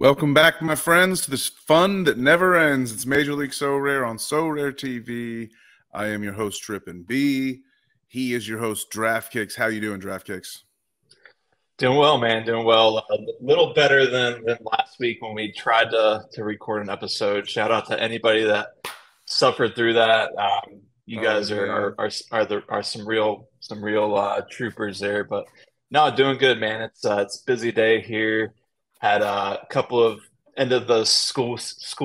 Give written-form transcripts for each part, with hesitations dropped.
Welcome back, my friends, to this fun that never ends. It's Major League Sorare on Sorare TV. I am your host, TrippinB. He is your host, DraftKicks. How you doing, DraftKicks? Doing well, man. Doing well. A little better than last week when we tried to record an episode. Shout out to anybody that suffered through that. You guys are some real troopers there. But no, doing good, man. It's a busy day here. Had a couple of end of the school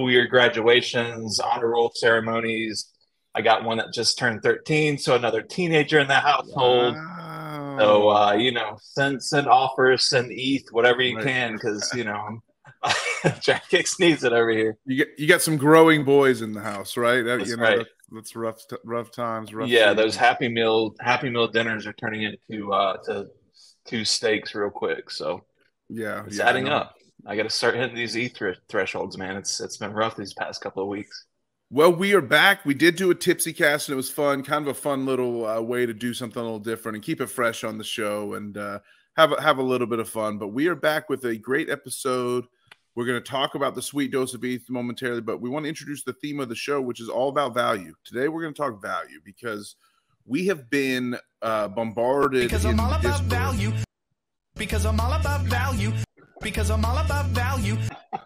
year graduations, honor roll ceremonies. I got one that just turned 13, so another teenager in the household. Wow. So send offers, send ETH, whatever you Right. can, because DraftKicks needs it over here. You got some growing boys in the house, right? That's right. That's rough times. Rough Yeah, season. those Happy Meal dinners are turning into to two steaks real quick. So it's adding up. I got to start hitting these ETH thresholds, man. It's been rough these past couple of weeks. Well, we are back. We did do a tipsy cast, and it was fun. Kind of a fun little way to do something a little different and keep it fresh on the show and have a little bit of fun. But we are back with a great episode. We're going to talk about the sweet dose of ETH momentarily, but we want to introduce the theme of the show, which is all about value. Today, we're going to talk value because we have been bombarded. Because I'm all about value. Because I'm all about value. Because I'm all about value.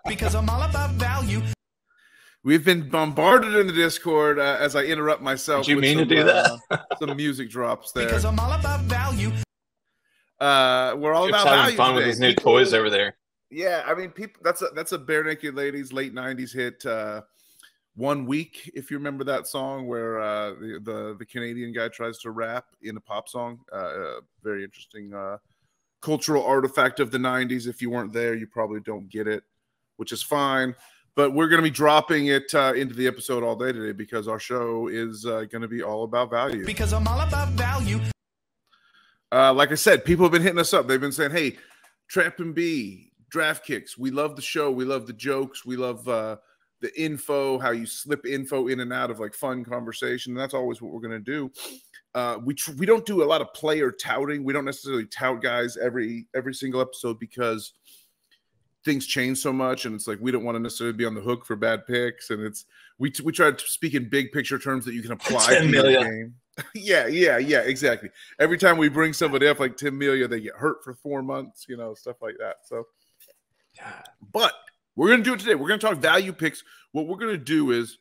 Because I'm all about value. We've been bombarded in the Discord as I interrupt myself. Did you mean to do that? Some music drops there. Because I'm all about value. We're all about having value fun today. with his new toys over there. Yeah, I mean, people. That's a Bare Naked Ladies late '90s hit. 1 Week, if you remember that song, where the Canadian guy tries to rap in a pop song. Very interesting cultural artifact of the '90s. If you weren't there, you probably don't get it, which is fine. But we're going to be dropping it into the episode all day today because our show is going to be all about value. Because I'm all about value. Like I said, people have been hitting us up. They've been saying, hey, TrippinB, DraftKicks, we love the show. We love the jokes. We love the info, how you slip info in and out of like fun conversation. That's always what we're going to do. We don't do a lot of player touting. We don't necessarily tout guys every single episode because things change so much, and it's like we don't want to necessarily be on the hook for bad picks. And it's we try to speak in big picture terms that you can apply to the game. yeah, exactly. Every time we bring somebody up like Tim Melia, they get hurt for 4 months, stuff like that. So, but we're going to do it today. We're going to talk value picks. What we're going to do is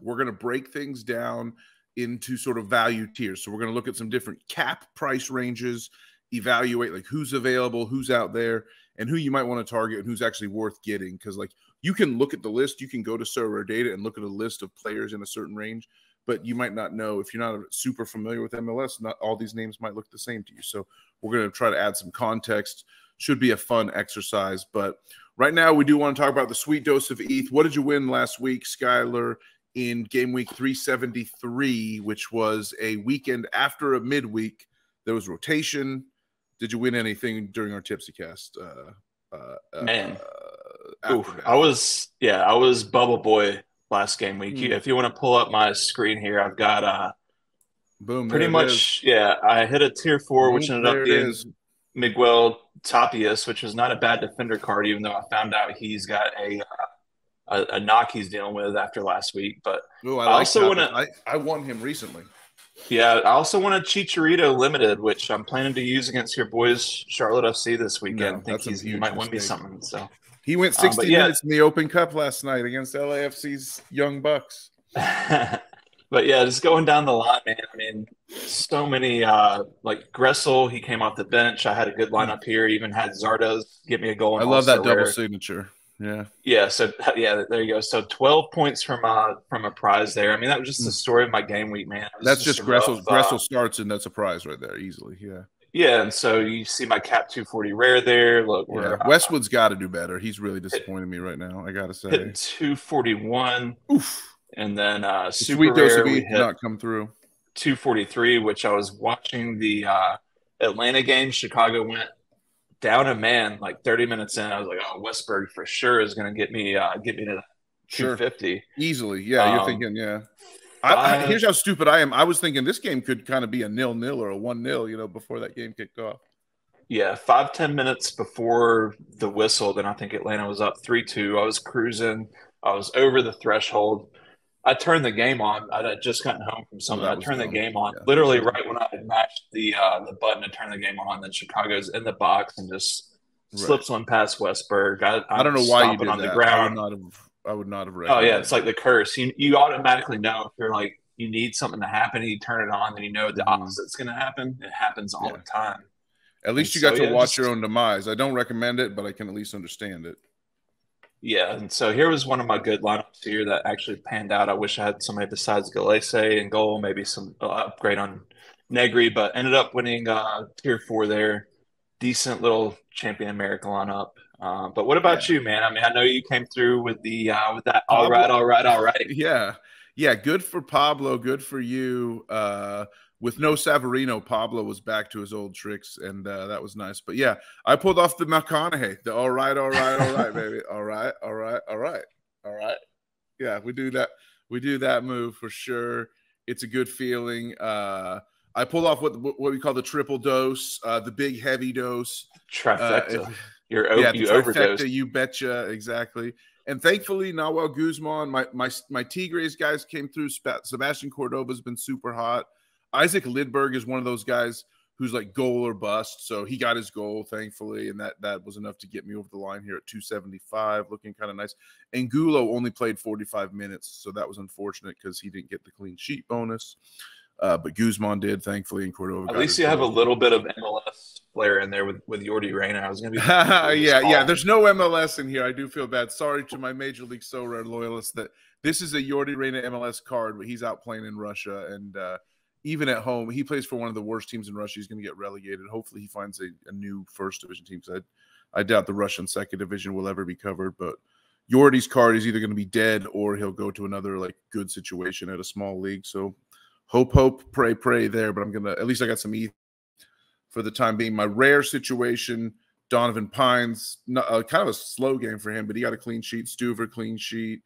we're going to break things down into sort of value tiers. So we're going to look at some different cap price ranges, evaluate like who's available, who's out there, and who you might want to target and who's actually worth getting. Because like you can look at the list, you can go to Sorare data and look at a list of players in a certain range, but you might not know if you're not super familiar with MLS, not all these names might look the same to you. So we're going to try to add some context. Should be a fun exercise. But right now we do want to talk about the sweet dose of ETH. What did you win last week, Schuyler, in game week 373, which was a weekend after a midweek? There was rotation. Did you win anything during our tipsy cast? Man, I was Bubble Boy last game week. If you want to pull up my screen here, I've got boom. Pretty much, yeah. I hit a tier 4, which ended up being Miguel Tapias, which was not a bad defender card, even though I found out he's got a knock he's dealing with after last week. But I won him recently. Yeah, I also want a Chicharito Limited, which I'm planning to use against your boys Charlotte FC this weekend. I think he might win me something. So he went 60 minutes in the Open Cup last night against LAFC's Young Bucks. But yeah, just going down the line, man. I mean, so many like Gressel, he came off the bench. I had a good lineup here. Even had Zardes get me a goal. I love that double signature. Yeah. So there you go. So 12 points from a prize there. I mean, that was just the story of my game week, man. That's just Gressel starts and that's a prize right there easily. Yeah. Yeah, and so you see my cap 240 rare there. Look, Westwood's got to do better. He's really disappointing me right now. I got to say, 241. Oof. And then super sweet dose rare, of ETH did not come through. 243, which I was watching the Atlanta game. Chicago went down a man like 30 minutes in. I was like, oh, Westberg for sure is going to get me to 250 easily. Yeah, you're thinking, yeah. Here's how stupid I am. I was thinking this game could kind of be a 0-0 or a 1-0, before that game kicked off. Yeah, 5-10 minutes before the whistle, then I think Atlanta was up 3-2. I was cruising. I was over the threshold. I turned the game on. I had just gotten home from Oh, something. that I was turned the dumb. game on Yeah. literally right when I had mashed the button to turn the game on. Then Chicago's in the box and just Right. slips one past Westberg. I don't I'm know why you stomping did on the that. I would ground. not have. I would not have Oh yeah, recommended it's like the curse. You automatically know if you're like you need something to happen, and you turn it on, then you know that. the opposite's going to happen. It happens all Yeah. the time. At And least you so got to yeah, watch your just own demise. I don't recommend it, but I can at least understand it. yeah. And so here was one of my good lineups here that actually panned out. I wish I had somebody besides Galese in goal, maybe some upgrade on Negri, but ended up winning tier 4 there. Decent little champion America lineup. But what Yeah. about you, man? I mean, I know you came through with the with that all Pablo, right, all right, all right. yeah. Yeah, good for Pablo, good for you. With no Savarino, Pablo was back to his old tricks, and that was nice. But yeah, I pulled off the McConaughey. The all right, baby. All right, all right, all right, all right. Yeah, we do that. We do that move for sure. It's a good feeling. I pulled off what we call the triple dose, the big heavy dose. Trifecta. Yeah, the You trifecta, overdosed. you betcha, exactly. And thankfully, Nahuel Guzman, my Tigres guys came through. Sebastian Cordoba's been super hot. Isaac Lidberg is one of those guys who's like goal or bust. So he got his goal, thankfully, and that was enough to get me over the line here at 275, looking kind of nice. And Gulo only played 45 minutes, so that was unfortunate because he didn't get the clean sheet bonus. But Guzman did, thankfully, and Cordova. At least you have a little bit of MLS flair in there with Yordi Reyna. I was going to be yeah. There's no MLS in here. I do feel bad. Sorry to my Major League Sorare loyalists that this is a Yordi Reyna MLS card, but he's out playing in Russia, and even at home, he plays for one of the worst teams in Russia. He's going to get relegated. Hopefully, he finds a new first division team. Because I doubt the Russian second division will ever be covered. But Yordi's card is either going to be dead or he'll go to another like good situation at a small league. So hope, pray there. But I'm gonna at least I got some ETH for the time being. My rare situation, Donovan Pines, kind of a slow game for him, but he got a clean sheet. Stuver, clean sheet.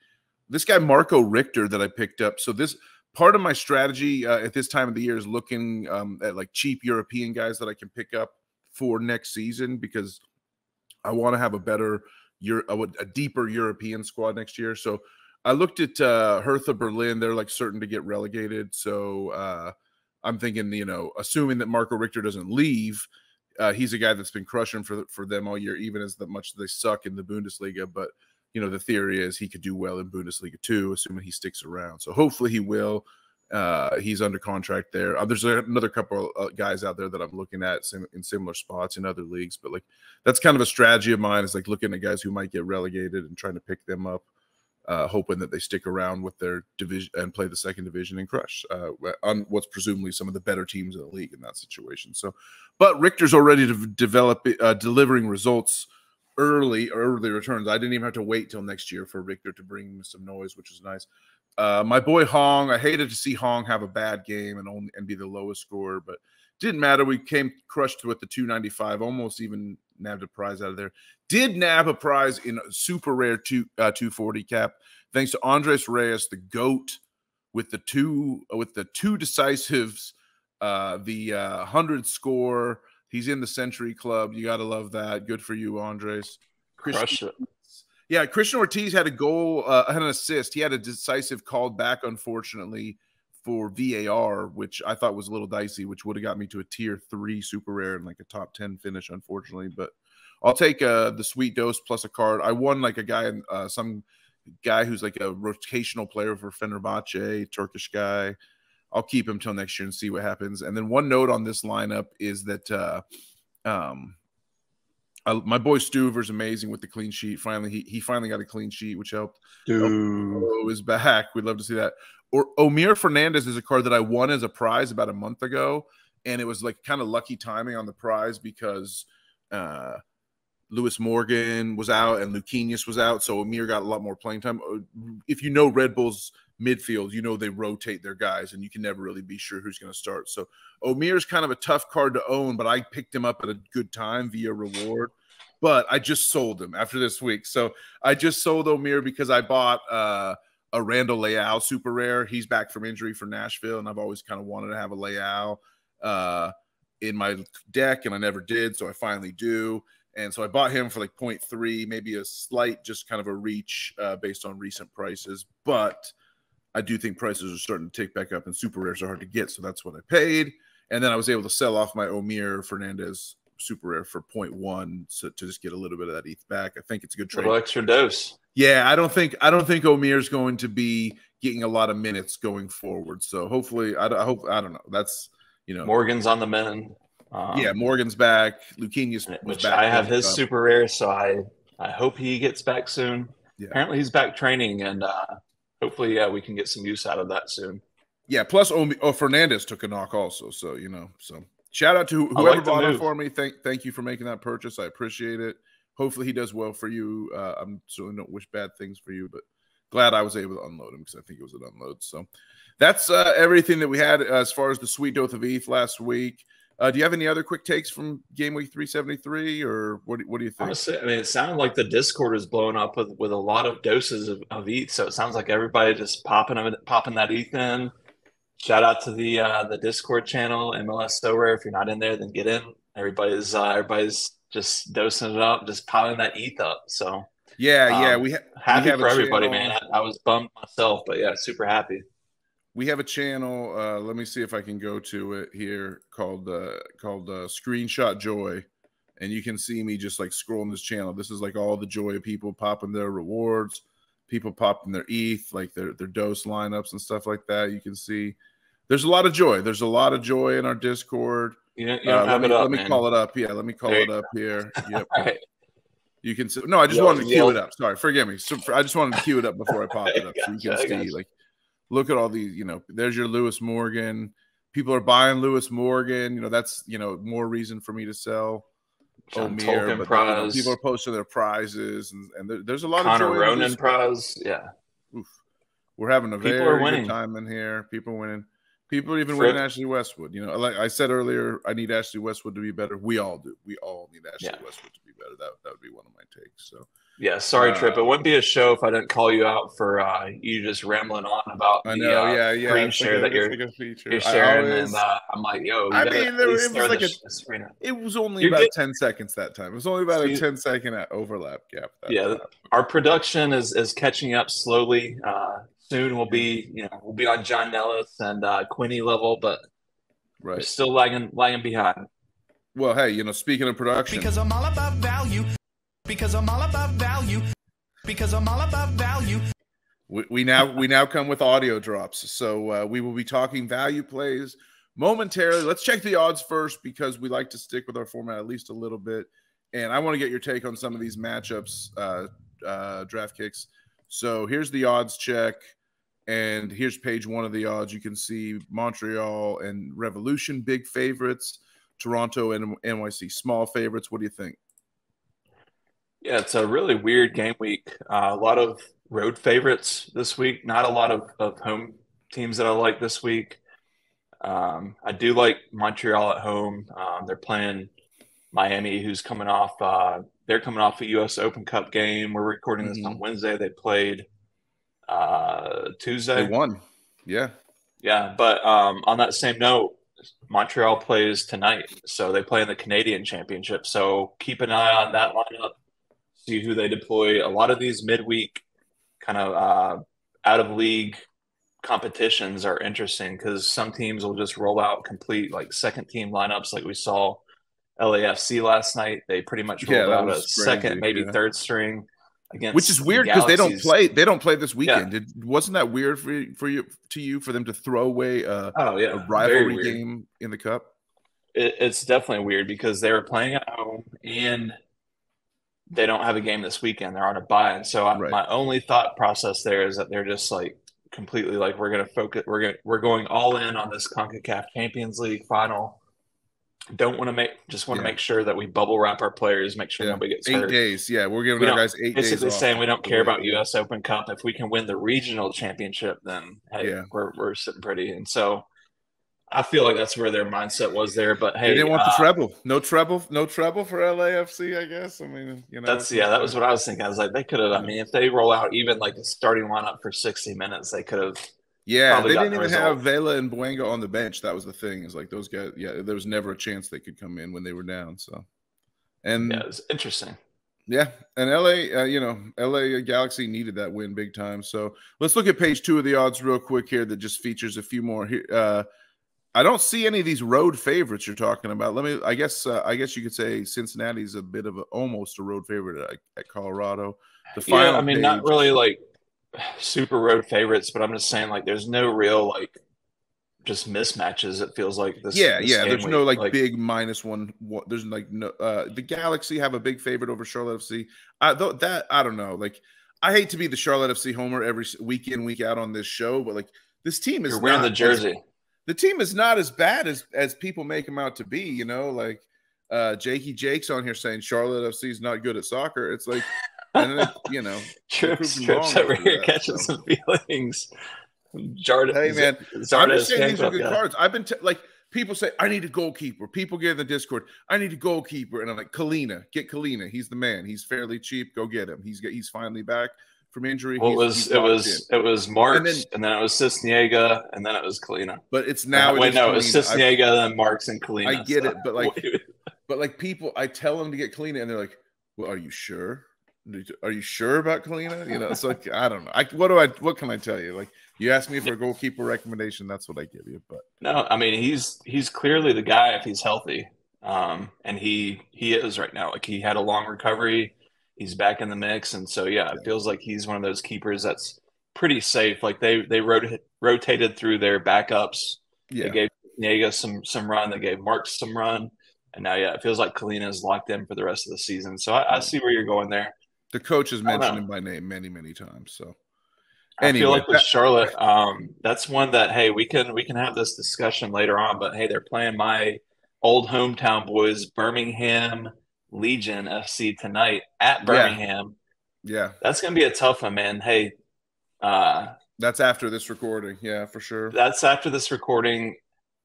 This guy, Marco Richter, that I picked up. So this part of my strategy at this time of the year is looking at like cheap European guys that I can pick up for next season because I want to have a deeper European squad next year. So I looked at Hertha Berlin. They're like certain to get relegated. So I'm thinking, assuming that Marco Richter doesn't leave, he's a guy that's been crushing for them all year, even as much as they suck in the Bundesliga. But, the theory is he could do well in Bundesliga too, assuming he sticks around. So hopefully he will. He's under contract there. There's another couple of guys out there that I'm looking at in similar spots in other leagues. But like that's kind of a strategy of mine is like looking at guys who might get relegated and trying to pick them up. Hoping that they stick around with their division and play the second division and crush on what's presumably some of the better teams in the league in that situation. So, but Richter's already delivering results early returns. I didn't even have to wait till next year for Richter to bring some noise, which is nice. My boy Hong, I hated to see Hong have a bad game and be the lowest scorer, but didn't matter. We came crushed with the 295, almost even nabbed a prize out of there. Did nab a prize in a super rare 240 cap, thanks to Andres Reyes, the GOAT, with the two decisives, the 100 score. He's in the Century Club. You got to love that. Good for you, Andres. Crush it. Yeah, Christian Ortiz had a goal, had an assist. He had a decisive called back, unfortunately, for VAR, which I thought was a little dicey, which would have got me to a tier 3 super rare and like a top 10 finish, unfortunately. But I'll take the sweet dose plus a card. I won like a guy, some guy who's like a rotational player for Fenerbahce, Turkish guy. I'll keep him till next year and see what happens. And then one note on this lineup is that my boy Stuver's amazing with the clean sheet. Finally, he finally got a clean sheet, which helped. Oh, is back. We'd love to see that. Or Omir Fernandez is a card that I won as a prize about a month ago, and it was like kind of lucky timing on the prize because Lewis Morgan was out and Luquinhas was out, so Omir got a lot more playing time. If you know Red Bull's midfield, they rotate their guys, and you can never really be sure who's going to start. So Omir's kind of a tough card to own, but I picked him up at a good time via reward. But I just sold him after this week. So I just sold Omir because I bought a Randall Leal super rare. He's back from injury for Nashville, and I've always kind of wanted to have a Leal. in my deck, and I never did, so I finally do. And so I bought him for like 0.3, maybe a slight, just kind of a reach based on recent prices. But I do think prices are starting to tick back up, and super rares are hard to get, so that's what I paid. And then I was able to sell off my Omir Fernandez super rare for 0.1 to just get a little bit of that ETH back. I think it's a good trade. A little extra dose. Yeah, I don't think Omir's going to be getting a lot of minutes going forward. So hopefully, I don't know. That's, you know, Morgan's on the mend. Yeah, Morgan's back. Lucchinius was which back. I have his super rare, so I hope he gets back soon. Yeah. Apparently he's back training, and hopefully we can get some use out of that soon. Yeah, plus Fernandez took a knock also. So, you know, so shout out to whoever bought it for me. Thank you for making that purchase. I appreciate it. Hopefully he does well for you. I'm certainly don't wish bad things for you, but glad I was able to unload him because I think it was an unload. So that's everything that we had as far as the sweet dose of ETH last week. Do you have any other quick takes from Game Week 373, or what do you think? Honestly, I mean, it sounded like the Discord is blowing up with a lot of doses of ETH. So it sounds like everybody just popping that ETH in. Shout out to the Discord channel, MLS Sorare. If you're not in there, then get in. Everybody's just dosing it up, just piling that ETH up. So yeah, happy for everybody, man. I was bummed myself, but yeah, super happy. We have a channel. Let me see if I can go to it here called Screenshot Joy, and you can see me just like scrolling this channel. This is like all the joy of people popping their rewards, people popping their ETH, like their dose lineups and stuff like that. You can see there's a lot of joy. There's a lot of joy in our Discord. You don't have it up, let me call it up. Yeah, let me call it up here. Yep. All right. You can see. No, I just wanted to queue it up. Sorry, forgive me. So I just wanted to queue it up before I popped it up, so you can see like. Look at all these, you know, there's your Lewis Morgan. People are buying Lewis Morgan. You know, that's, you know, more reason for me to sell Omir. But, you know, people are posting their prizes, and there's a lot of joy. Ronan prize. Yeah. Oof. We're having a very good time in here. People are winning. People are even winning Ashley Westwood. You know, like I said earlier, I need Ashley Westwood to be better. We all do. We all need Ashley Westwood to be better. That would be one of my takes. So. Yeah, sorry, Trip. It wouldn't be a show if I didn't call you out for you just rambling on about the screen share that you're sharing. And I'm like, yo, it was only about 10 seconds that time. It was only about a 10-second overlap gap. Our production is catching up slowly. Soon we'll be on John Nellis and Quinny level, but we're still lagging behind. Well, hey, you know, speaking of production, because I'm all about value. Because I'm all about value. Because I'm all about value. We now come with audio drops. So we will be talking value plays momentarily. Let's check the odds first because we like to stick with our format at least a little bit. And I want to get your take on some of these matchups, draft kicks. So here's the odds check. And here's page one of the odds. You can see Montreal and Revolution, big favorites. Toronto and NYC, small favorites. What do you think? Yeah, it's a really weird game week. A lot of road favorites this week. Not a lot of home teams that I like this week. I do like Montreal at home. They're playing Miami, who's coming off. They're coming off a U.S. Open Cup game. We're recording this on Wednesday. They played Tuesday. They won. Yeah. Yeah, but on that same note, Montreal plays tonight. So they play in the Canadian Championship. So keep an eye on that lineup. See who they deploy. A lot of these midweek kind of out of league competitions are interesting because some teams will just roll out complete like second team lineups like we saw LAFC last night. They pretty much rolled out a second, maybe third string against, which is weird because they don't play this weekend. Yeah. Wasn't that weird for them to throw away a rivalry game in the cup? It's definitely weird because they were playing at home and they don't have a game this weekend. They're on a bye. And so my only thought process there is that they're just like completely like, we're going to focus. We're going all in on this CONCACAF Champions League final. Want to make sure that we bubble wrap our players, make sure nobody gets hurt. 8 days. Yeah. We're giving our guys 8 days. Basically saying we don't care about US Open Cup. If we can win the regional championship, then we're sitting pretty. And so I feel like that's where their mindset was there, but hey, they didn't want the treble. No treble for LAFC, I guess. I mean, you know, that was what I was thinking. I was like, they could have. I mean, if they roll out even like a starting lineup for 60 minutes, they could have Yeah, probably they got didn't the even result. have Vela and Buenga on the bench. That was the thing. Is like those guys. Yeah, there was never a chance they could come in when they were down. So, and Yeah, it's interesting. yeah, and LA, LA Galaxy needed that win big time. So let's look at page 2 of the odds real quick here. That just features a few more here. I don't see any of these road favorites you're talking about. I guess you could say Cincinnati's a bit of almost a road favorite at Colorado. The final I mean, page, not really like super road favorites, but I'm just saying like there's no real like just mismatches. It feels like this. Yeah, this yeah. game There's week. no like big -1. There's like no. The Galaxy have a big favorite over Charlotte FC. I don't know. Like, I hate to be the Charlotte FC homer every week in week out on this show, but like this team is You're wearing the jersey. The team is not as bad as people make them out to be. You know, like Jake's on here saying Charlotte FC is not good at soccer. It's like, and then Trips over here catching some feelings. Jordan, hey man, I'm just saying these are good cards. I've been like people say I need a goalkeeper. People get in the Discord, I need a goalkeeper, and I'm like, get Kalina. He's the man. He's fairly cheap. Go get him. He's finally back from injury. Well, it was Marks, and then it was Cisniega, and then it was Kalina. But it's now. It was Cisniega, then Marks and Kalina. I get it, but like people, I tell them to get Kalina, and they're like, "Well, are you sure? Are you sure about Kalina?" You know, it's like I don't know. What can I tell you? Like you asked me for a goalkeeper recommendation, that's what I give you. But no, I mean he's clearly the guy if he's healthy, and he is right now. Like he had a long recovery. He's back in the mix, and so it feels like he's one of those keepers that's pretty safe. Like they rotated through their backups. Yeah. They gave Niega some run. They gave Marks some run, and now it feels like Kalina is locked in for the rest of the season. So I see where you're going there. The coach has mentioned him by name many, many times. So anyway, I feel like with Charlotte, that's one that hey we can have this discussion later on. But hey, they're playing my old hometown boys, Birmingham Legion FC tonight at Birmingham. Yeah. That's going to be a tough one, man. Hey, that's after this recording. Yeah, for sure. That's after this recording.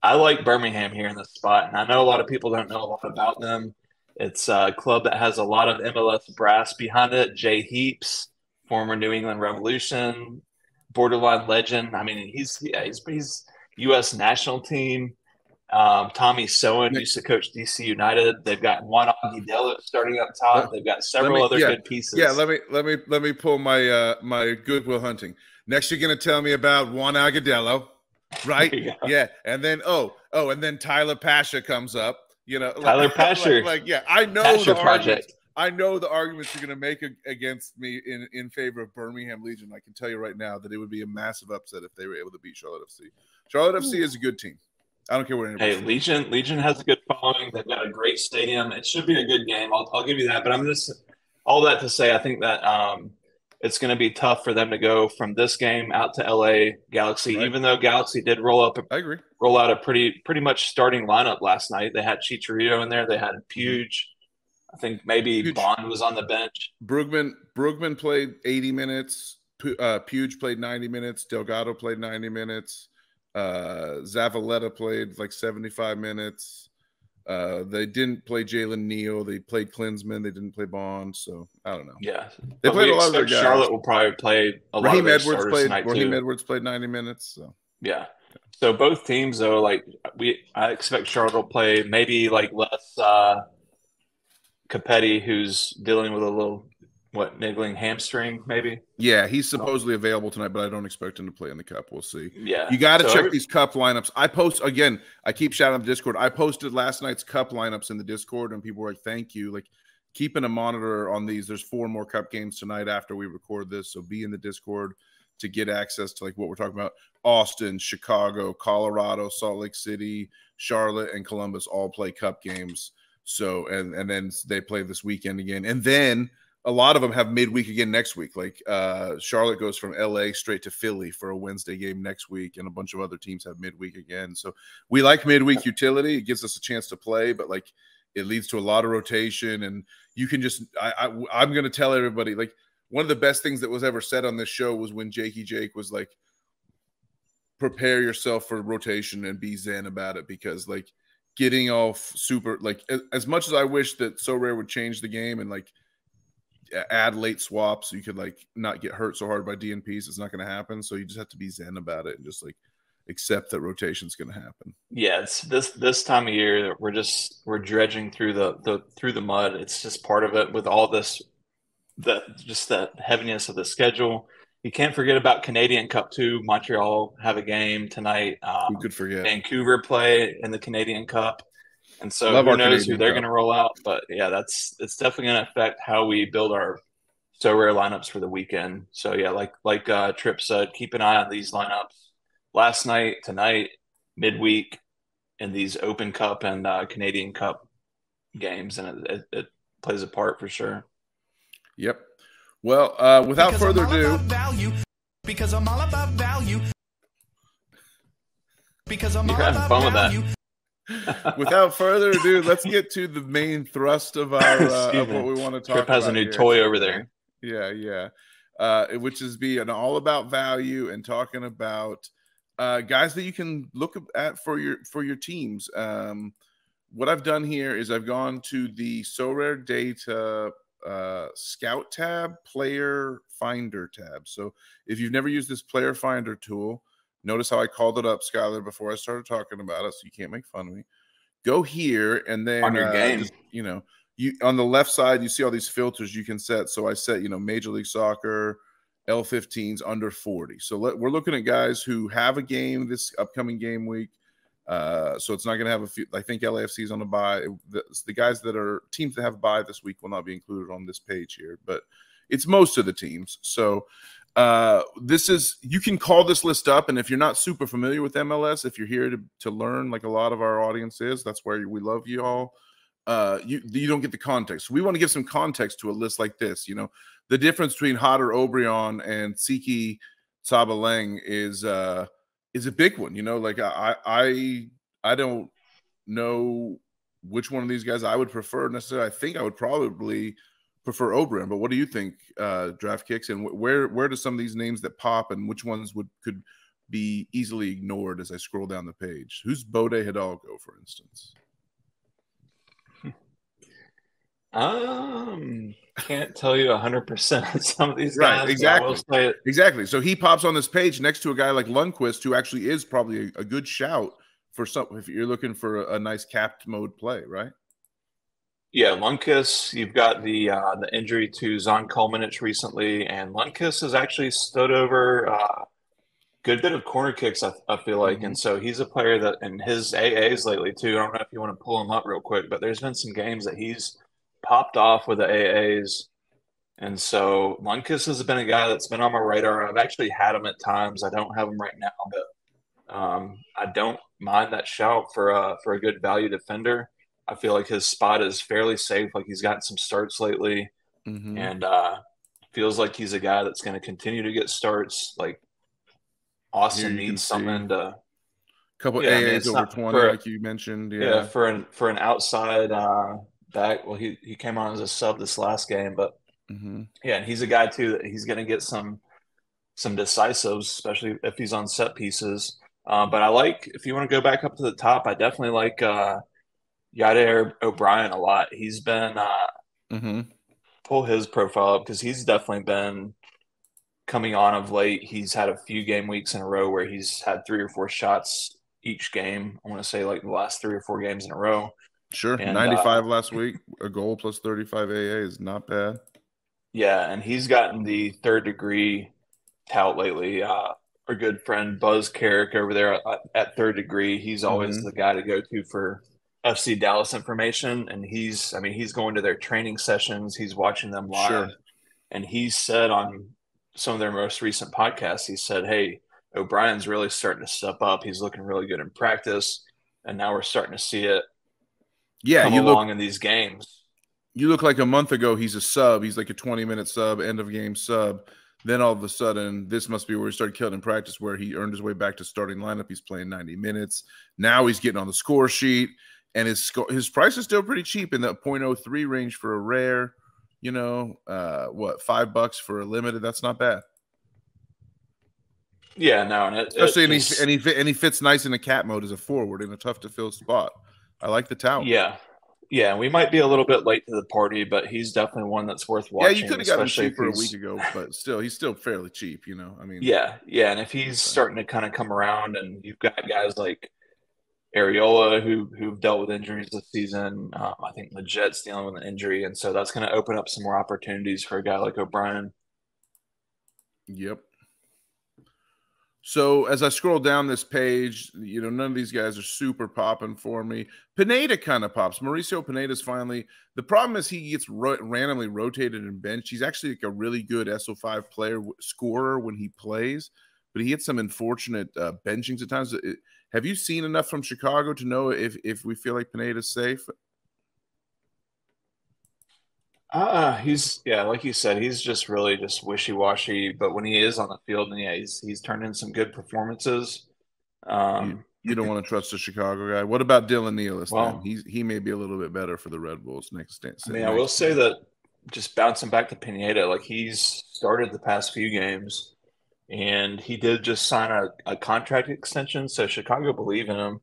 I like Birmingham here in this spot, and I know a lot of people don't know a lot about them. It's a club that has a lot of MLS brass behind it. Jay Heaps, former New England Revolution, borderline legend. I mean, he's U.S. national team. Tommy Sowen used to coach DC United. They've got Juan Agudelo starting up top. They've got several other good pieces. Yeah, let me pull my my Goodwill Hunting. Next, you're going to tell me about Juan Agudelo, right? Yeah, and then and then Tyler Pasha comes up. You know, Tyler Pasha. I know Pasha the project. I know the arguments you're going to make against me in favor of Birmingham Legion. I can tell you right now that it would be a massive upset if they were able to beat Charlotte FC. Charlotte FC is a good team. I don't care what anybody says. Legion has a good following. They've got a great stadium. It should be a good game. I'll give you that. But I'm just all that to say I think that it's going to be tough for them to go from this game out to LA Galaxy, even though Galaxy did roll out a pretty much starting lineup last night. They had Chicharito in there. They had Puge. I think maybe Bond was on the bench. Brugman played 80 minutes. Puge played 90 minutes. Delgado played 90 minutes. Zavaleta played like 75 minutes. They didn't play Jalen Neal. They played Klinsman. They didn't play Bond. So I don't know. Yeah, they played a lot of their guys. Charlotte will probably play a lot of their starters tonight too. Raheem Edwards played 90 minutes. So yeah. So both teams though, like I expect Charlotte will play maybe like less Capetti, who's dealing with a little niggling hamstring maybe. Yeah, he's supposedly available tonight, but I don't expect him to play in the cup. We'll see. Yeah, you got to check these cup lineups. I keep shouting out the Discord. I posted last night's cup lineups in the Discord, and people were like, "Thank you." Like keeping a monitor on these. There's 4 more cup games tonight after we record this, so be in the Discord to get access to like what we're talking about. Austin, Chicago, Colorado, Salt Lake City, Charlotte, and Columbus all play cup games. So and then they play this weekend again, and then a lot of them have midweek again next week. Like Charlotte goes from LA straight to Philly for a Wednesday game next week, and a bunch of other teams have midweek again. So we like midweek utility. It gives us a chance to play, but like it leads to a lot of rotation, and you can just I'm going to tell everybody, like one of the best things that was ever said on this show was when Jake was like, prepare yourself for rotation and be zen about it, because like getting off super, like as much as I wish that Sorare would change the game and like add late swaps so you could like not get hurt so hard by DNPs. It's not going to happen. So you just have to be zen about it and just like accept that rotation's going to happen. Yeah, it's this time of year that we're dredging through the mud. It's just part of it with all this, the heaviness of the schedule. You can't forget about Canadian Cup too. Montreal have a game tonight. Who could forget? Vancouver play in the Canadian Cup. And so Love who knows Canadian who they're Cup. going to roll out. But yeah, it's definitely going to affect how we build our Sorare lineups for the weekend. So yeah, like Tripp said, keep an eye on these lineups. Last night, tonight, midweek, in these Open Cup and Canadian Cup games, and it plays a part for sure. Yep. Well, without further ado, because I'm all about value. Because I'm all You're having about fun with value. that. without further ado, let's get to the main thrust of our of what we want to talk Tripp about. has a new here. toy over there. Yeah. Which is being all about value and talking about guys that you can look at for your teams. What I've done here is I've gone to the Sorare Data Scout tab, Player Finder tab. So if you've never used this Player Finder tool, notice how I called it up, Schuyler, before I started talking about it, so you can't make fun of me. Go here, and then On your game. just, you on the left side, you see all these filters you can set. So I set, Major League Soccer, L15s under 40. So we're looking at guys who have a game this upcoming game week. So it's not going to have a few. I think LAFC is on a bye. The guys that are teams that have a bye this week will not be included on this page here, but it's most of the teams. So you can call this list up, and if you're not super familiar with MLS, if you're here to learn, like a lot of our audience is, that's where we love you all. You don't get the context. So we want to give some context to a list like this. The difference between Hodder Obrion and Siki Sabaleng is a big one. Like I don't know which one of these guys I would prefer necessarily. I think I would probably prefer Obrion, but what do you think, DraftKicks? And where do some of these names that pop, and which ones could be easily ignored as I scroll down the page? Who's Bode Hidalgo, for instance? Can't tell you 100% some of these guys. Right, exactly. So he pops on this page next to a guy like Lundqvist, who actually is probably a good shout for something if you're looking for a nice capped mode play, right? Yeah, Lundqvist. You've got the injury to Zon Kulmanich recently, and Lundqvist has actually stood over a good bit of corner kicks, I feel like. And so he's a player that in his AAs lately too. I don't know if you want to pull him up real quick, but there's been some games that he's popped off with the AAs. And so Lundqvist has been a guy that's been on my radar. I've actually had him at times. I don't have him right now, but I don't mind that shout for a good value defender. I feel like his spot is fairly safe. Like he's gotten some starts lately, and feels like he's a guy that's going to continue to get starts. Like Austin needs something to couple AAs over 20, like you mentioned. Yeah, for an outside back. Well, he came on as a sub this last game, but yeah, and he's a guy too that he's going to get some decisives, especially if he's on set pieces. But I like, if you want to go back up to the top, I definitely like Yadier O'Brien a lot. He's been pull his profile up because he's definitely been coming on of late. He's had a few game weeks in a row where he's had 3 or 4 shots each game. I want to say like the last 3 or 4 games in a row. Sure. And 95 last week, a goal plus 35 AA is not bad. Yeah, and he's gotten the third degree tout lately. Our good friend Buzz Carrick over there at Third Degree, he's always the guy to go to for FC Dallas information. And he's going to their training sessions. He's watching them live. Sure. And he said on some of their most recent podcasts, he said, hey, O'Brien's really starting to step up. He's looking really good in practice. And now we're starting to see it come along in these games. You look like a month ago he's a sub. He's like a 20-minute sub, end-of-game sub. Then all of a sudden, this must be where he started killing in practice, where he earned his way back to starting lineup. He's playing 90 minutes. Now he's getting on the score sheet, and his price is still pretty cheap in the 0.03 range for a rare. $5 for a limited? That's not bad. Yeah, no, and especially he fits nice in a cat mode as a forward in a tough to fill spot. I like the tout. Yeah, Yeah, we might be a little bit late to the party, but he's definitely one that's worth Yeah, watching. you could have got him especially if cheaper a he's week ago, but still, he's still fairly cheap. I mean, yeah, and if he's starting to kind of come around, and you've got guys like Areola who've dealt with injuries this season. I think the Jets dealing with an injury, and so that's going to open up some more opportunities for a guy like O'Brien. Yep. So as I scroll down this page, none of these guys are super popping for me. Pineda kind of pops. Mauricio Pineda's finally. The problem is he gets randomly rotated and benched. He's actually like a really good SO5 player, scorer when he plays, but he gets some unfortunate benchings at times. Have you seen enough from Chicago to know if we feel like Pineda's safe? He's like you said, he's just really just wishy-washy. But when he is on the field, and he's turned in some good performances. You don't want to trust the Chicago guy. What about Dylan Nealis? Well, then he may be a little bit better for the Red Bulls next. I will say that just bouncing back to Pineda, like he's started the past few games, and he did just sign a contract extension. So Chicago believe in him.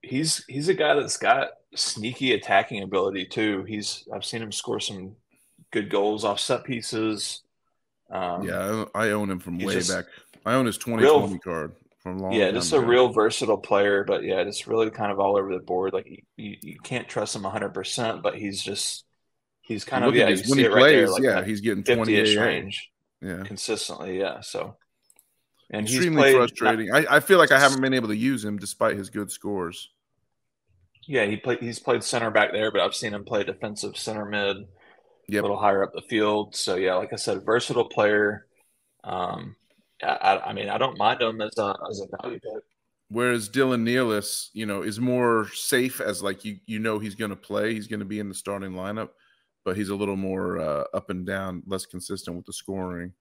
He's a guy that's got sneaky attacking ability too. I've seen him score some good goals off set pieces. Yeah, I own him from way back. I own his 2020 card from long. Yeah, just a real versatile player, but yeah, just really kind of all over the board. Like you can't trust him 100%, but he's kind of you see it right there. Like he's getting 50-ish range, yeah, consistently. Yeah, so and extremely frustrating. I feel like I haven't been able to use him despite his good scores. Yeah, he's played center back there, but I've seen him play defensive center mid, a little higher up the field. So yeah, like I said, versatile player. I mean, I don't mind him as a value pick. Whereas Dylan Nealis, is more safe as like he's going to play. He's going to be in the starting lineup, but he's a little more up and down, less consistent with the scoring.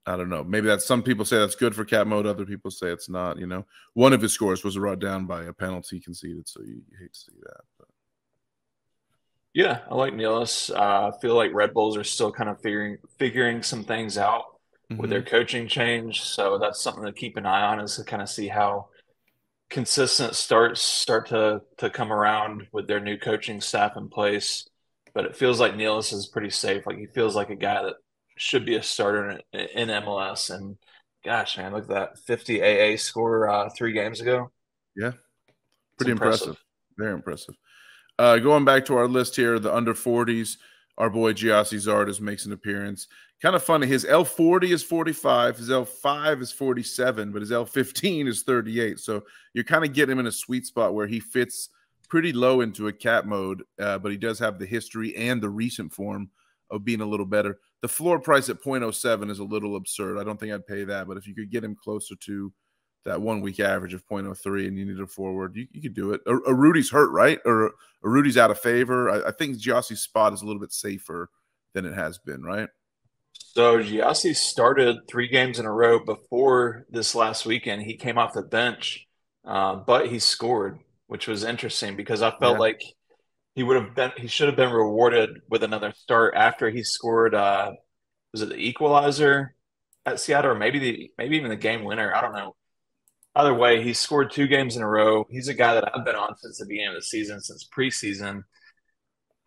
I don't know. Maybe some people say that's good for cat mode. Other people say it's not. One of his scores was brought down by a penalty conceded, so you hate to see that. But. Yeah, I like Nealis. I feel like Red Bulls are still kind of figuring some things out with their coaching change. So that's something to keep an eye on, is to kind of see how consistent starts start to come around with their new coaching staff in place. But it feels like Nealis is pretty safe. Like he feels like a guy that should be a starter in MLS. And gosh, man, look at that 50 AA score 3 games ago. Yeah, pretty impressive. Very impressive. Going back to our list here, the under 40s, our boy Giassi Zardes makes an appearance. Kind of funny. His L40 is 45. His L5 is 47, but his L15 is 38. So you're kind of getting him in a sweet spot where he fits pretty low into a cat mode, but he does have the history and the recent form of being a little better. The floor price at 0.07 is a little absurd. I don't think I'd pay that, but if you could get him closer to that 1 week average of 0.03 and you need a forward, you could do it. Rudy's hurt, right? Or Rudy's out of favor. I think Giassi's spot is a little bit safer than it has been, right? So Giassi started 3 games in a row before this last weekend. He came off the bench, but he scored, which was interesting because I felt like he should have been rewarded with another start after he scored. Was it the equalizer at Seattle, or maybe even the game winner? I don't know. Either way, he scored 2 games in a row. He's a guy that I've been on since the beginning of the season, since preseason.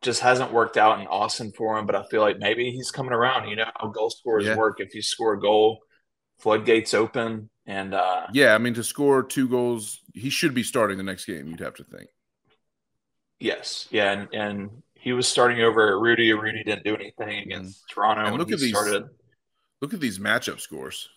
Just hasn't worked out in Austin for him, but I feel like maybe he's coming around. You know how goal scorers work. If you score a goal, floodgates open. And I mean, to score 2 goals, he should be starting the next game, you'd have to think. Yes. Yeah, and he was starting over Rudy. Rudy didn't do anything against Toronto when he started. Look at these matchup scores.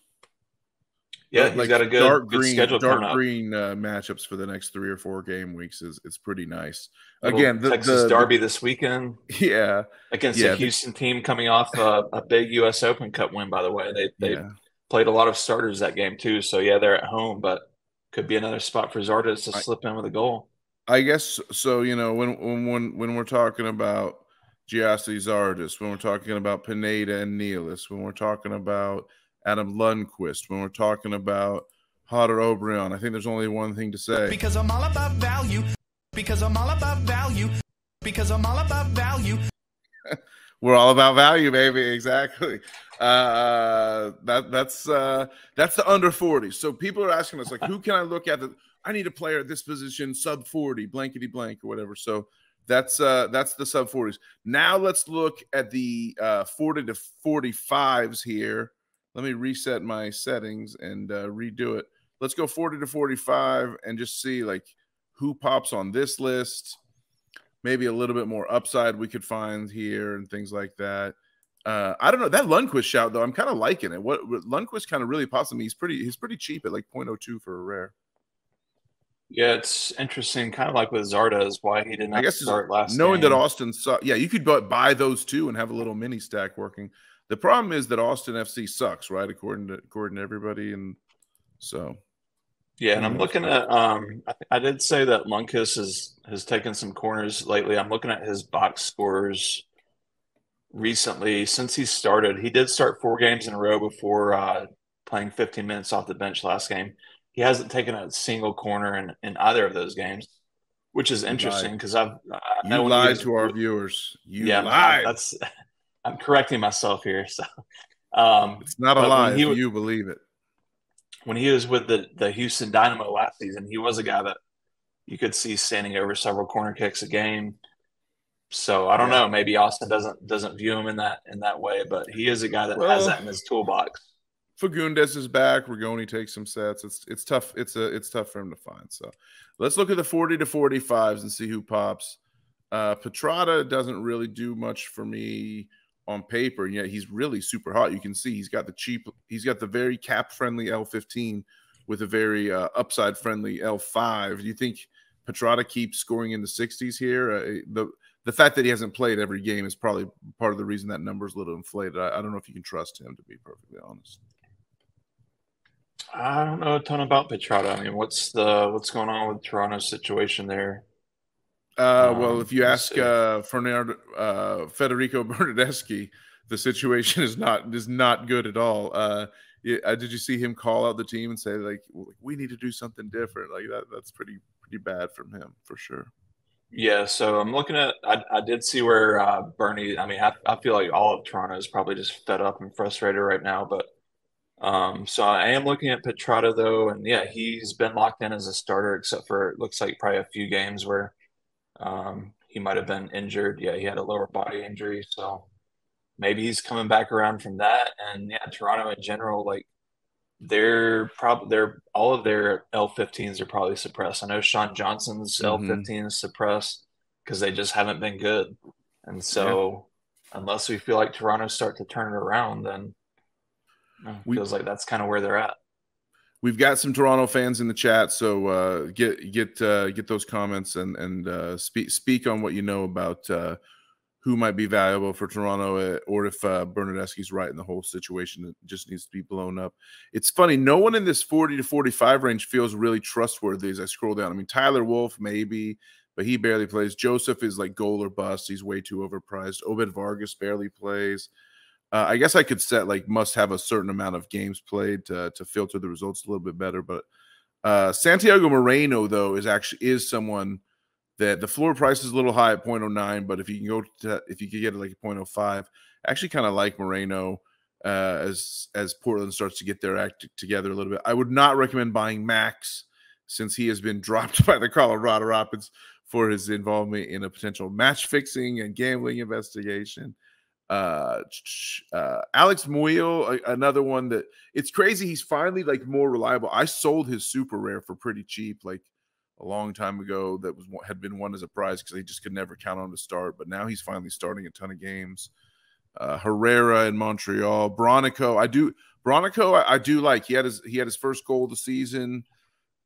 Yeah, he's got a good schedule coming up. Dark green matchups for the next 3 or 4 game weeks it's pretty nice. Again, Texas Derby this weekend. Yeah. Against a Houston team coming off a big U.S. Open Cup win, by the way. They played a lot of starters that game too. So, yeah, they're at home, but could be another spot for Zardes to slip in with a goal. I guess so. When we're talking about Giassi Zardes, when we're talking about Pineda and Nealis, when we're talking about Adam Lundqvist, when we're talking about Hodder O'Brien, I think there's only one thing to say. Because I'm all about value. Because I'm all about value. Because I'm all about value. We're all about value, baby. Exactly. That's the under 40. So people are asking us, like, who can I look at? I need a player at this position, sub 40, blankety blank or whatever. So That's the sub 40s. Now let's look at the 40 to 45s here. Let me reset my settings and redo it. Let's go 40 to 45 and just see like who pops on this list. Maybe a little bit more upside we could find here and things like that. I don't know. That Lundqvist shout though, I'm kind of liking it. What Lundqvist kind of really pops to me. He's pretty cheap at like 0.02 for a rare. Yeah, it's interesting, kind of like with Zardes, why he did not start last knowing game. that Austin sucks. Yeah, you could buy those two and have a little mini stack working. The problem is that Austin FC sucks, right? According to everybody, and so yeah. And I'm looking at I did say that Lundqvist has taken some corners lately. I'm looking at his box scores recently since he started. He did start 4 games in a row before playing 15 minutes off the bench last game. He hasn't taken a single corner in either of those games, which is interesting because I know you lied to our viewers. You lied. I'm correcting myself here. So it's not a lie if you believe it. When he was with the Houston Dynamo last season, he was a guy that you could see standing over several corner kicks a game. So I don't know. Maybe Austin doesn't view him in that way, but he is a guy that has that in his toolbox. Fagundes is back. Rigoni takes some sets. It's tough. It's tough for him to find. So let's look at the 40 to 45s and see who pops. Petrata doesn't really do much for me on paper, and yet he's really super hot. You can see he's got the very cap friendly L15 with a very upside friendly L5. Do you think Petrata keeps scoring in the 60s here? The fact that he hasn't played every game is probably part of the reason that number is a little inflated. I don't know if you can trust him, to be perfectly honest. I don't know a ton about Petrata. I mean, what's going on with Toronto's situation there? Well, if you ask Federico Bernardeschi, the situation is not good at all. Did you see him call out the team and say like, we need to do something different? Like that's pretty bad from him for sure. Yeah, so I'm looking at. I did see where Bernie. I mean, I feel like all of Toronto is probably just fed up and frustrated right now, but. So I am looking at Petrata though, and yeah, he's been locked in as a starter, except for it looks like probably a few games where he might have been injured. Yeah, he had a lower body injury, so maybe he's coming back around from that. And yeah, Toronto in general, like they're all of their L15s are probably suppressed. I know Sean Johnson's L15 is suppressed because they just haven't been good, and so unless we feel like Toronto start to turn it around, then. Feels like that's kind of where they're at. We've got some Toronto fans in the chat, so get those comments and speak on what you know about who might be valuable for Toronto, or if Bernardeschi's right and the whole situation just needs to be blown up. It's funny, no one in this 40 to 45 range feels really trustworthy as I scroll down. I mean, Tyler Wolf maybe, but he barely plays. Joseph is like goal or bust. He's way too overpriced. Obed Vargas barely plays. I guess I could set like must have a certain amount of games played to filter the results a little bit better. But Santiago Moreno though is someone that the floor price is a little high at 0.09, but if you could get it like a 0.05, I actually kind of like Moreno as Portland starts to get their act together a little bit. I would not recommend buying Max since he has been dropped by the Colorado Rapids for his involvement in a potential match fixing and gambling investigation. Alex Muyo, another one that it's crazy. He's finally like more reliable. I sold his super rare for pretty cheap, like a long time ago. That had been won as a prize because he just could never count on to start. But now he's finally starting a ton of games. Herrera in Montreal, Bronico. I do like. He had his first goal of the season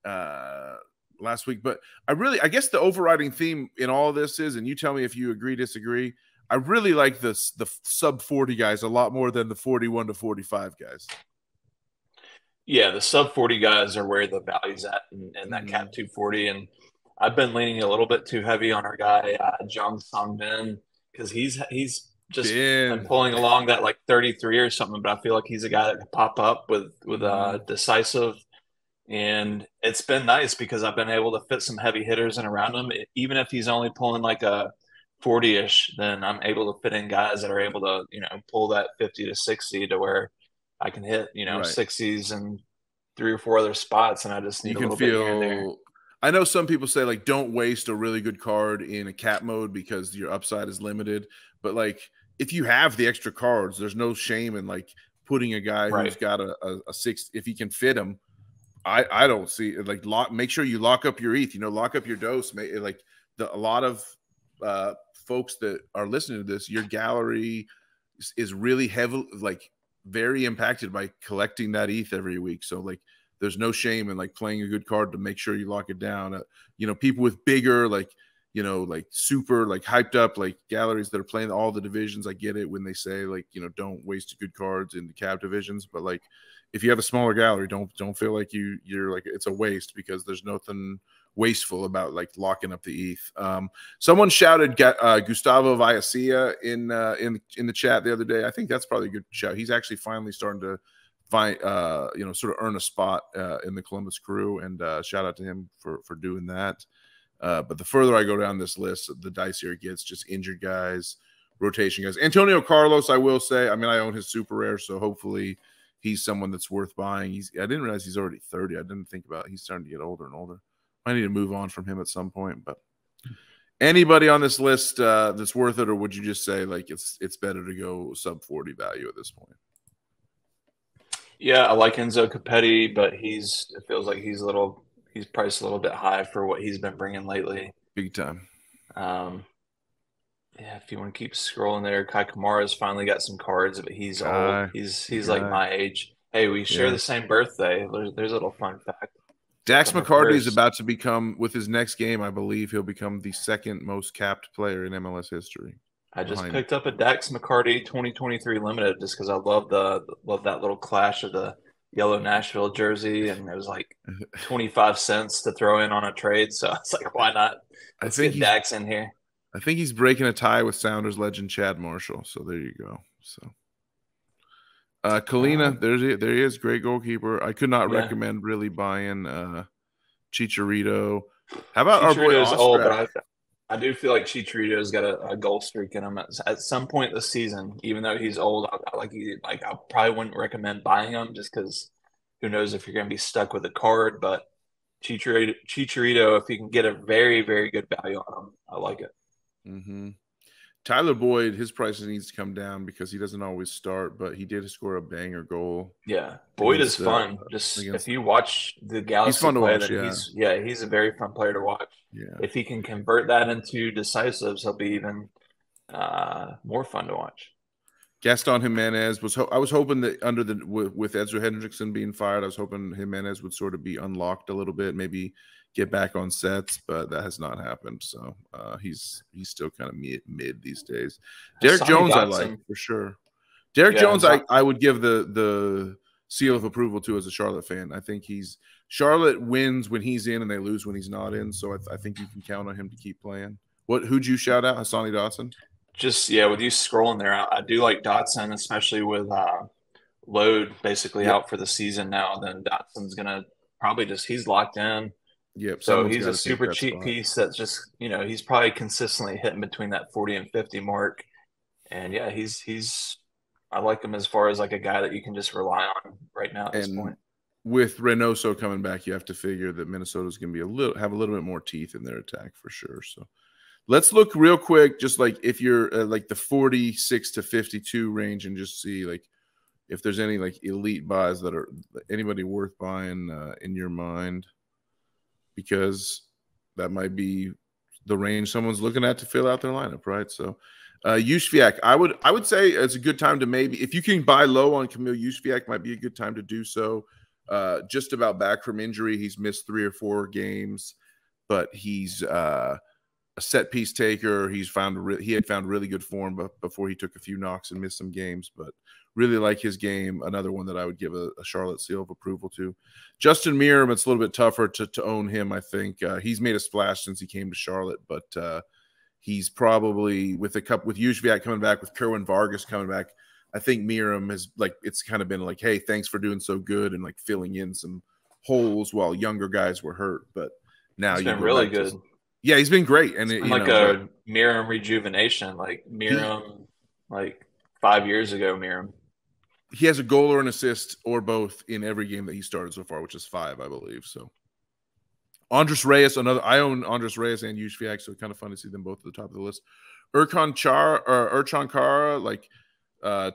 last week. But I guess the overriding theme in all of this is, and you tell me if you agree, disagree. I really like the sub 40 guys a lot more than the 41 to 45 guys. Yeah, the sub 40 guys are where the value's at in that cap 240. And I've been leaning a little bit too heavy on our guy, Jung Song Bin, because he's just been pulling along that like 33 or something. But I feel like he's a guy that can pop up with decisive. And it's been nice because I've been able to fit some heavy hitters in around him. Even if he's only pulling like a 40-ish, then I'm able to fit in guys that are able to, pull that 50 to 60 to where I can hit, 60s and 3 or 4 other spots, and I just need a little bit here and there. I know some people say like don't waste a really good card in a cap mode because your upside is limited. But like if you have the extra cards, there's no shame in like putting a guy who's got a 6 if he can fit him. I don't see like make sure you lock up your ETH, lock up your dose. Like a lot of folks that are listening to this, your gallery is really heavily like very impacted by collecting that ETH every week. So like there's no shame in like playing a good card to make sure you lock it down. People with bigger like super like hyped up like galleries that are playing all the divisions. I get it when they say like don't waste good cards in the cap divisions, but like if you have a smaller gallery, don't feel like you're like it's a waste, because there's nothing wasteful about like locking up the ETH. Someone shouted Gustavo Vallacilla in the chat the other day. I think that's probably a good shout. He's actually finally starting to find sort of earn a spot in the Columbus Crew, and shout out to him for doing that. But the further I go down this list, the dicier it gets. Just injured guys, rotation guys. Antonio Carlos, I will say, I mean, I own his super rare, so hopefully he's someone that's worth buying. I didn't realize he's already 30. I didn't think about it. He's starting to get older and older. I need to move on from him at some point. But anybody on this list that's worth it, or would you just say like it's better to go sub 40 value at this point? Yeah, I like Enzo Capetti, but it feels like he's priced a little bit high for what he's been bringing lately. Big time. Yeah, if you want to keep scrolling there, Kai Kamara's finally got some cards, but he's old. He's like my age. Hey, we share the same birthday. There's a little fun fact. Dax McCarty is about to become, with his next game, I believe he'll become the second most capped player in MLS history. I just picked up a Dax McCarty 2023 limited just because I love that little clash of the yellow Nashville jersey, and it was like 25 cents to throw in on a trade. So it's like, why not? Let's get Dax in here. I think he's breaking a tie with Sounders legend Chad Marshall. So there you go. So Kalina, there he is, great goalkeeper. I could not recommend really buying Chicharito. How about our boy Ostrak? Old, but I do feel like Chicharito's got a goal streak in him at some point this season. Even though he's old, I probably wouldn't recommend buying him just because who knows if you're going to be stuck with a card. But Chicharito, if you can get a very, very good value on him, I like it. Mm-hmm. Tyler Boyd, his price needs to come down because he doesn't always start, but he did score a banger goal. Yeah, Boyd is fun. If you watch the Galaxy, he's fun to watch. He's a very fun player to watch. Yeah, if he can convert that into decisives, he'll be even more fun to watch. Gaston Jimenez I was hoping that with Ezra Hendrickson being fired, I was hoping Jimenez would sort of be unlocked a little bit, maybe get back on sets, but that has not happened. So he's still kind of mid these days. Derek Jones, I like for sure. Derek Jones, I would give the seal of approval to as a Charlotte fan. I think Charlotte wins when he's in and they lose when he's not in. So I think you can count on him to keep playing. Who'd you shout out? Hassani Dotson? Just with you scrolling there, I do like Dotson, especially with Load basically out for the season now. Then Dotson's gonna probably he's locked in. Yep. So he's a super cheap piece that's just, he's probably consistently hitting between that 40 and 50 mark. And I like him as far as like a guy that you can just rely on right now at this point. With Reynoso coming back, you have to figure that Minnesota's going to have a little bit more teeth in their attack for sure. So let's look real quick, just like if you're like the 46 to 52 range, and just see like if there's any like elite buys that are anybody worth buying in your mind. Because that might be the range someone's looking at to fill out their lineup, right? So, Yushviak, I would say it's a good time to maybe, if you can buy low on Camille Yushviak, might be a good time to do so. Just about back from injury, he's missed 3 or 4 games, but he's a set piece taker. He had found really good form before he took a few knocks and missed some games, but really like his game. Another one that I would give a Charlotte seal of approval to. Justin Meerum, it's a little bit tougher to own him, I think. He's made a splash since he came to Charlotte, but he's probably with Yushviak coming back, with Kerwin Vargas coming back, I think Meerum has it's kind of been like, hey, thanks for doing so good and like filling in some holes while younger guys were hurt. But now he's been really good. Yeah, he's been great. And it's a Meerum rejuvenation, like Meerum, 5 years ago, Meerum. He has a goal or an assist or both in every game that he started so far, which is 5, I believe. So Andres Reyes, I own Andres Reyes and Yushviak, so it's kind of fun to see them both at the top of the list. Erchan Kara, like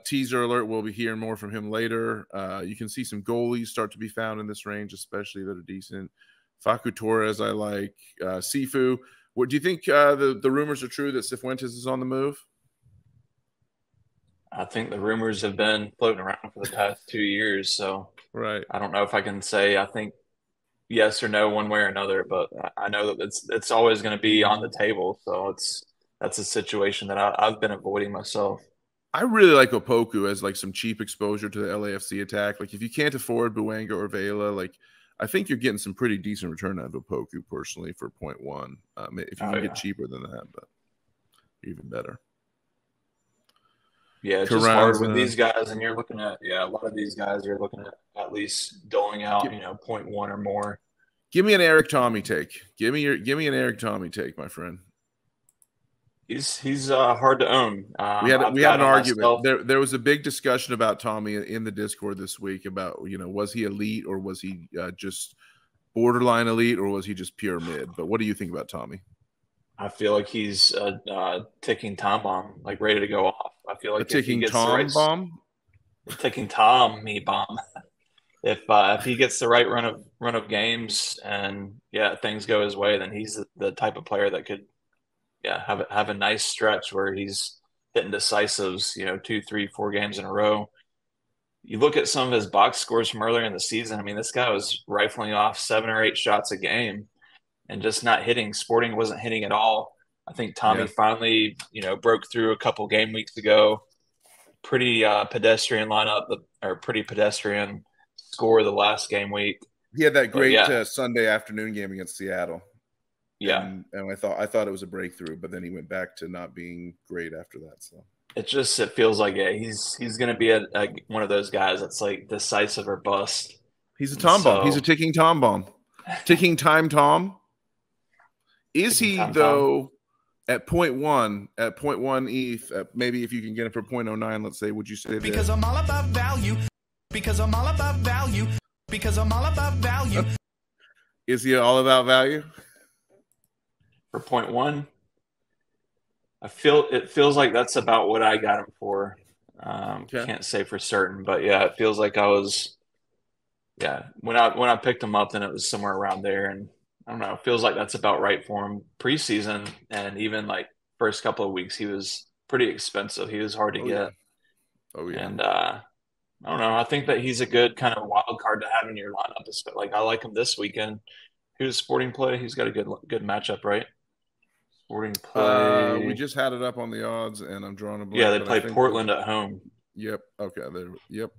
teaser alert, we'll be hearing more from him later. You can see some goalies start to be found in this range, especially that are decent. Facu Torres, I like. Sifu. What do you think? The rumors are true that Cifuentes is on the move? I think the rumors have been floating around for the past 2 years, so right. I don't know if I can say I think yes or no one way or another, but I know that it's always going to be on the table. So that's a situation that I've been avoiding myself. I really like Opoku as like some cheap exposure to the LAFC attack. Like if you can't afford Buenga or Vela, like I think you're getting some pretty decent return out of Opoku personally for 0.1. If you can get cheaper than that, but even better. Yeah, it's just hard with these guys, and you're looking at a lot of these guys you're looking at least doling out 0.1 or more. Give me an Eric Tommy take. Give me an Eric Tommy take, my friend. He's hard to own. We had an argument. There was a big discussion about Tommy in the Discord this week about was he elite or was he just borderline elite or was he just pure mid? But what do you think about Tommy? I feel like he's a ticking time bomb, like ready to go off. I feel like a ticking Tom bomb, ticking Tommy bomb. If he gets the right run of games and things go his way, then he's the type of player that could have a nice stretch where he's hitting decisives 2, 3, 4 games in a row. You look at some of his box scores from earlier in the season. I mean, this guy was rifling off 7 or 8 shots a game and just not hitting. Sporting wasn't hitting at all. I think Tommy finally broke through a couple game weeks ago. Pretty pedestrian lineup, or pretty pedestrian score the last game week. He had that great Sunday afternoon game against Seattle. Yeah, and I thought it was a breakthrough, but then he went back to not being great after that. So it feels like he's going to be one of those guys that's like decisive or bust. He's a Tom bomb. He's a ticking Tom bomb. Ticking time Tom. Is he though? At 0.1, ETH, maybe if you can get it for 0.09, let's say, would you say that? Because I'm all about value. Because I'm all about value. Because I'm all about value. Is he all about value? For 0.1, it feels like that's about what I got him for. Can't say for certain, but it feels like I was. When I picked him up, then it was somewhere around there, and I don't know. It feels like that's about right for him preseason, and even like first couple of weeks, he was pretty expensive. He was hard to get. Oh yeah. And I don't know. I think that he's a good kind of wild card to have in your lineup. Like I like him this weekend. Who's Sporting play? He's got a good matchup, right? Sporting play. We just had it up on the odds, and I'm drawing a blank. Yeah, they play Portland at home. Yep. Okay. Yep.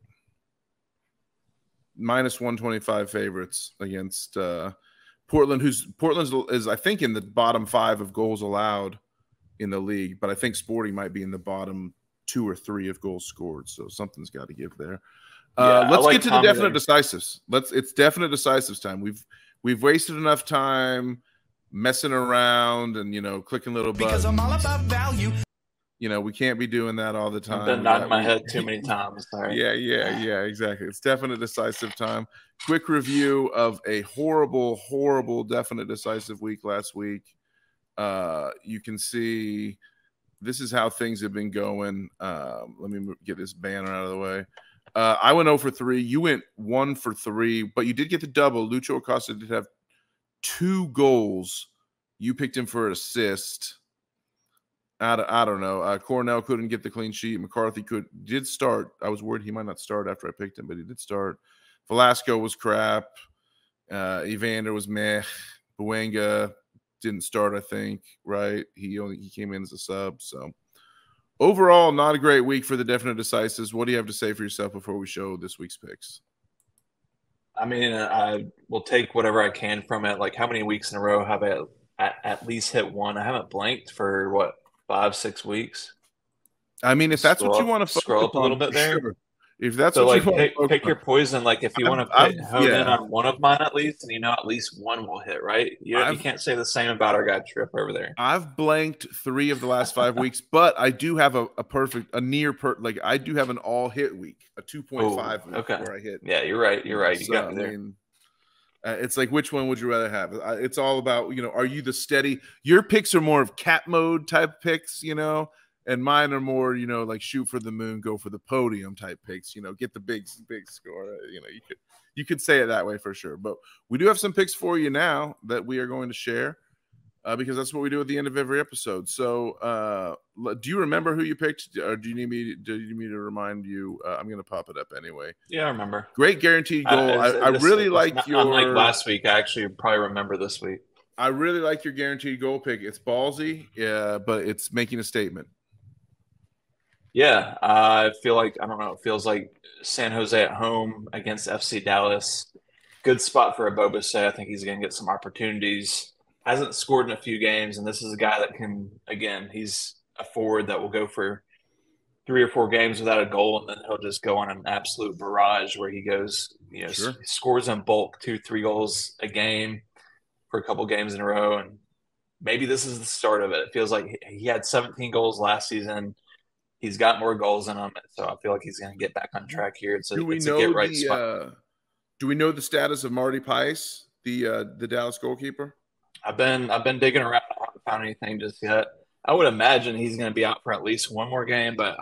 Minus 125 favorites against Portland. Portland's is I think in the bottom 5 of goals allowed in the league, but I think Sporting might be in the bottom 2 or 3 of goals scored. So something's got to give there. Let's get to the definite decisives. It's definite decisives time. We've wasted enough time messing around and clicking little buttons. Because I'm all about value. We can't be doing that all the time. I've been nodding my head too many times. Sorry. Yeah, exactly. It's definite decisive time. Quick review of a horrible definite decisive week last week. You can see this is how things have been going. Let me get this banner out of the way. I went 0 for 3. You went 1 for 3, but you did get the double. Lucho Acosta did have 2 goals. You picked him for an assist. I don't know. Cornell couldn't get the clean sheet. McCarthy did start. I was worried he might not start after I picked him, but he did start. Velasco was crap. Evander was meh. Buenga didn't start, I think, right? He came in as a sub. So overall, not a great week for the definite decisives. What do you have to say for yourself before we show this week's picks? I mean, I will take whatever I can from it. Like, how many weeks in a row have I at least hit one? I haven't blanked for, 5-6 weeks? I mean, if that's what you want to scroll up a little bit there. Sure. If that's so, what you want to pick your poison. Like, if you want to hone in on one of mine at least, and at least one will hit, right? You can't say the same about our guy Tripp over there. I've blanked 3 of the last 5 weeks, but I do have I do have an all hit week, a 2.5 week where I hit. Yeah, you're right. You got me there. It's like, which one would you rather have? It's all about, are you the steady? Your picks are more of cat mode type picks, and mine are more, like shoot for the moon, go for the podium type picks. Get the big score. You could say it that way for sure. But we do have some picks for you now that we are going to share. Because that's what we do at the end of every episode. So, do you remember who you picked, or do you need me to remind you? I'm going to pop it up anyway. Yeah, I remember. Great guaranteed goal. I really like your. Unlike last week, I actually probably remember this week. I really like your guaranteed goal pick. It's ballsy, but it's making a statement. Yeah, I feel like it feels like San Jose at home against FC Dallas. Good spot for Ebobisse. I think he's going to get some opportunities. Hasn't scored in a few games, and this is a guy that can, again, he's a forward that will go for 3 or 4 games without a goal, and then he'll just go on an absolute barrage where he goes, Sure. scores in bulk 2-3 goals a game for a couple games in a row, and maybe this is the start of it. It feels like he had 17 goals last season. He's got more goals in him, so I feel like he's going to get back on track here. Do we know the status of Marty Pice, the Dallas goalkeeper? I've been digging around. I haven't found anything just yet. I would imagine he's going to be out for at least one more game, but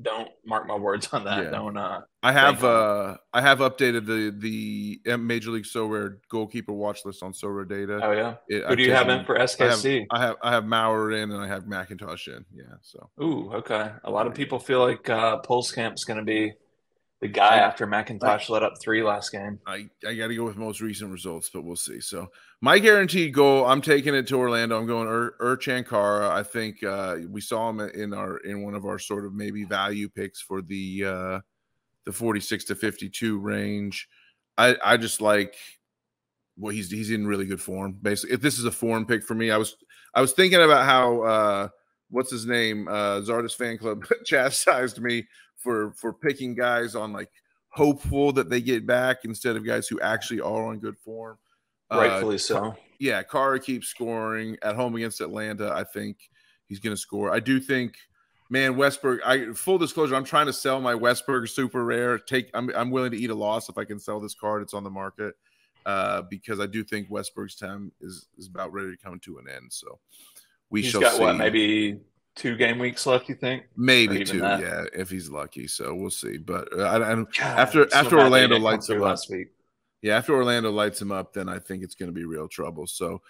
don't mark my words on that. Yeah. Don't. I have updated the Major League Sorare goalkeeper watch list on Sorare data. Oh yeah. Who do you have in for SKC? I have Maurer in and I have McIntosh in. Yeah. So. Ooh, okay. A lot of people feel like Pulscamp's going to be the guy after McIntosh let up 3 last game. I got to go with most recent results, but we'll see. So my guaranteed goal, I'm taking it to Orlando. I'm going Chankara. I think we saw him in one of our sort of maybe value picks for the 46 to 52 range. I just like he's in really good form. Basically, if this is a form pick for me, I was thinking about how what's his name, Zardes fan club chastised me for picking guys on like hopeful that they get back instead of guys who actually are on good form. Rightfully so. Yeah, Kara keeps scoring at home against Atlanta. I think he's going to score. I do think, man, Westberg. Full disclosure, I'm trying to sell my Westberg super rare. I'm willing to eat a loss if I can sell this card. It's on the market because I do think Westberg's time is about ready to come to an end. So he's shall got see. What, maybe 2 game weeks left, you think? Maybe 2, yeah, if he's lucky. So we'll see. But after Orlando lights him up last week. Yeah, after Orlando lights him up, then I think it's going to be real trouble. So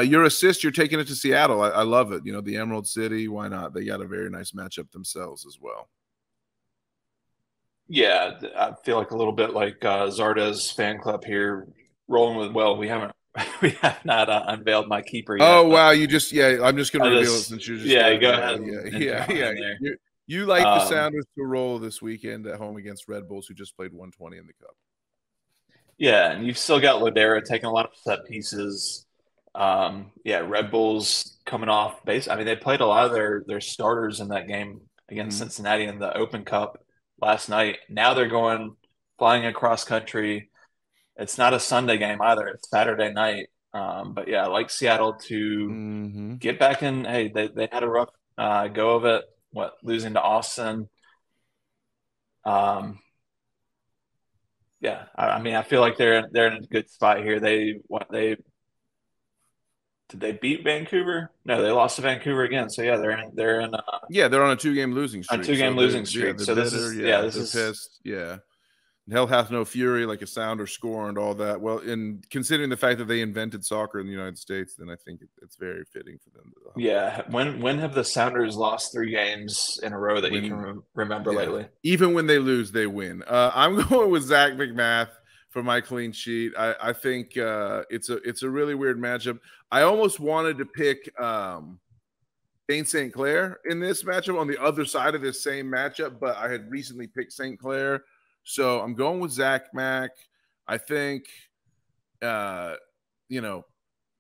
your assist, you're taking it to Seattle. I love it. The Emerald City, why not? They got a very nice matchup themselves as well. Yeah, I feel like a little bit like Zardes fan club here, rolling with, we have not unveiled my keeper yet. Oh, wow. I'm just going to reveal it since you're just. Yeah, go ahead. Yeah. You like the Sounders to roll this weekend at home against Red Bulls, who just played 120 in the Cup. Yeah, and you've still got Ladera taking a lot of set pieces. Red Bulls coming off base. I mean, they played a lot of their starters in that game against Cincinnati in the Open Cup last night. Now they're flying across country. It's not a Sunday game either. It's Saturday night. But yeah, I like Seattle to get back in. Hey, they had a rough go of it. Losing to Austin. Yeah, I mean, I feel like they're in a good spot here. Did they beat Vancouver? No, they lost to Vancouver again. So yeah, they're in. they're on a 2-game losing streak. Losing streak. So this is pissed. Yeah. Hell hath no fury, like a Sounder score and all that. Well, in considering the fact that they invented soccer in the United States, then I think it's very fitting for them. Yeah. When have the Sounders lost 3 games in a row that you can remember lately? Even when they lose, they win. I'm going with Zach McMath for my clean sheet. I think it's a really weird matchup. I almost wanted to pick Dane St. Clair in this matchup on the other side of this same matchup, but I had recently picked St. Clair. So I'm going with Zach Mack. I think,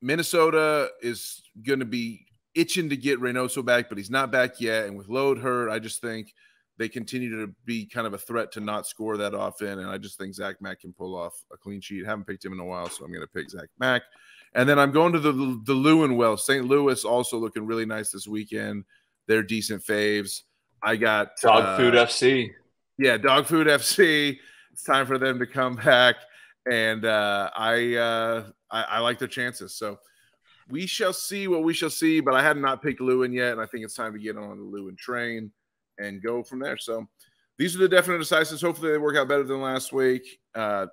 Minnesota is going to be itching to get Reynoso back, but he's not back yet. And with load hurt, I just think they continue to be kind of a threat to not score that often. And I just think Zach Mack can pull off a clean sheet. Haven't picked him in a while, so I'm going to pick Zach Mack. And then I'm going to the Lewinwell. St. Louis also looking really nice this weekend. They're decent faves. I got Dog Food FC. Yeah, Dog Food FC. It's time for them to come back. And I like their chances. So we shall see what we shall see. But I had not picked Lewin yet, and I think it's time to get on the Lewin train and go from there. So these are the definite decisives. Hopefully they work out better than last week.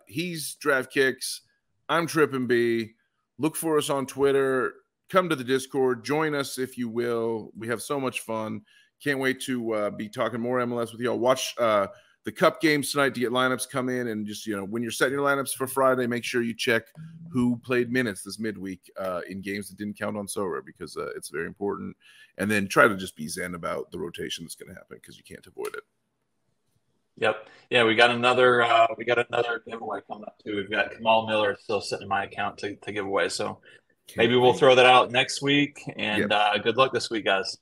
He's DraftKicks. I'm TrippinB. Look for us on Twitter. Come to the Discord. Join us if you will. We have so much fun. Can't wait to be talking more MLS with y'all. Watch the Cup games tonight to get lineups come in. And just, when you're setting your lineups for Friday, make sure you check who played minutes this midweek in games that didn't count on Sorare, because it's very important. And then try to just be zen about the rotation that's going to happen, because you can't avoid it. Yep. Yeah, we got another giveaway coming up too. We've got Kamal Miller still sitting in my account to give away. So maybe we'll throw that out next week. And good luck this week, guys.